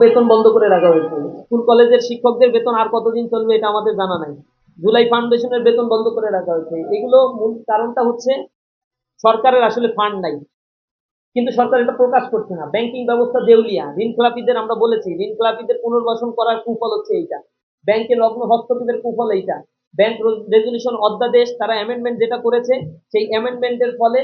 বেতন বন্ধ করে রাখা হয়েছে। স্কুল কলেজের শিক্ষকদের বেতন আর কতদিন চলবে এটা আমাদের জানা নাই। জুলাই ফাউন্ডেশনের বেতন বন্ধ করে রাখা হয়েছে। এগুলো মূল কারণটা হচ্ছে সরকারের আসলে ফান্ড নাই, কিন্তু সরকার এটা প্রকাশ করছে না। ব্যাংকিং ব্যবস্থা দেউলিয়া। ঋণ খেলাপিদের আমরা বলেছি, ঋণ খেলাপিদের পুনর্বাসন করার কুফল হচ্ছে এইটা। ব্যাংকে লগ্ন হস্তক্ষেপের কুফল এইটা। ব্যাংক রেজলিউশন অধ্যাদেশ তারা অ্যামেন্ডমেন্ট যেটা করেছে, সেই অ্যামেন্ডমেন্টের ফলে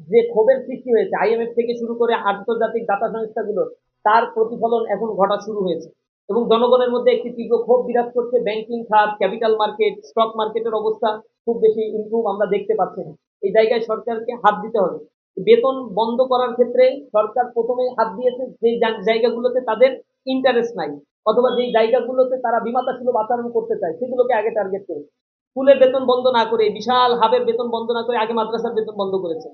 যে ক্ষোভের সৃষ্টি হয়েছে আইএমএফ থেকে শুরু করে আন্তর্জাতিক দাতা সংস্থাগুলো, তার প্রতিফলন এখন ঘটা শুরু হয়েছে এবং জনগণের মধ্যে একটি তীব্র ক্ষোভ বিরাজ করছে। ব্যাংকিং খাত, ক্যাপিটাল মার্কেট, স্টক মার্কেটের অবস্থা খুব বেশি ইমপ্রুভ আমরা দেখতে পাচ্ছি না। এই জায়গায় সরকারকে হাত দিতে হবে। বেতন বন্ধ করার ক্ষেত্রে সরকার প্রথমে হাত দিয়েছে যে জায়গাগুলোতে তাদের ইন্টারেস্ট নাই, অথবা যেই জায়গাগুলোতে তারা বিমাতা সুলভ আচরণ করতে চায় সেগুলোকে আগে টার্গেট করে স্কুলের বেতন বন্ধ না করে, বিশাল হাবের বেতন বন্ধ না করে আগে মাদ্রাসার বেতন বন্ধ করেছে।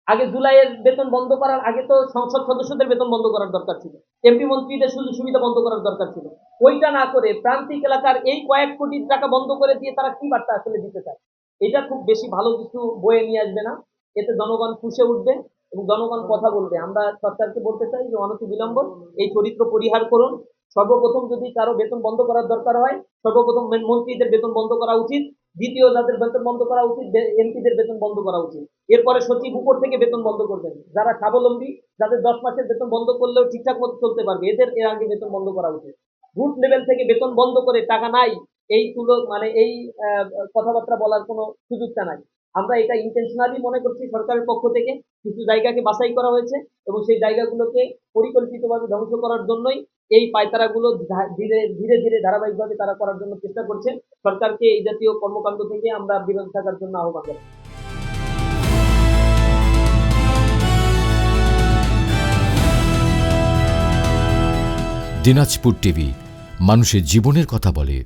আগে জুলাইয়ের বেতন বন্ধ করার আগে তো সংসদ সদস্যদের বেতন বন্ধ করার দরকার ছিল, এমপি মন্ত্রীদের সুযোগ সুবিধা বন্ধ করার দরকার ছিল। ওইটা না করে প্রান্তিক এলাকার এই কয়েক কোটি টাকা বন্ধ করে দিয়ে তারা কি বার্তা আসলে দিতে চায়? এটা খুব বেশি ভালো কিছু বয়ে নিয়ে আসবে না। এতে জনগণ ফুঁসে উঠবে এবং জনগণ কথা বলবে। আমরা সরকারকে বলতে চাই যে অনতি বিলম্ব এই চরিত্র পরিহার করুন। সর্বপ্রথম যদি কারো বেতন বন্ধ করার দরকার হয়, সর্বপ্রথম মন্ত্রীদের বেতন বন্ধ করা উচিত। দ্বিতীয়, যাদের বেতন বন্ধ করা উচিত, এমপিদের বেতন বন্ধ করা উচিত। এরপরে সচিব উপর থেকে বেতন বন্ধ করবেন। যারা স্বাবলম্বী, যাদের 10 মাসের বেতন বন্ধ করলেও ঠিকঠাক মতো চলতে পারবে, এদের এর আগে বেতন বন্ধ করা উচিত। রুট লেভেল থেকে বেতন বন্ধ করে টাকা নাই এই তুলো মানে এই কথাবার্তা বলার কোনো সুযোগটা নাই। আমরা এটা ইন্টেনশনালি মনে করছি সরকারের পক্ষ থেকে কিছু জায়গাকে বাছাই করা হয়েছে এবং সেই জায়গাগুলোকে পরিকল্পিতভাবে ধ্বংস করার জন্যই এই পায়তারাগুলো ধীরে ধীরে ধীরে ধারাবাহিকভাবে তারা করার জন্য চেষ্টা করছে। সরকারকে এই জাতীয় কর্মকাণ্ড থেকে আমরা বিরত থাকার জন্য আহ্বান জানাই। দিনাজপুর টিভি, মানুষের জীবনের কথা বলে।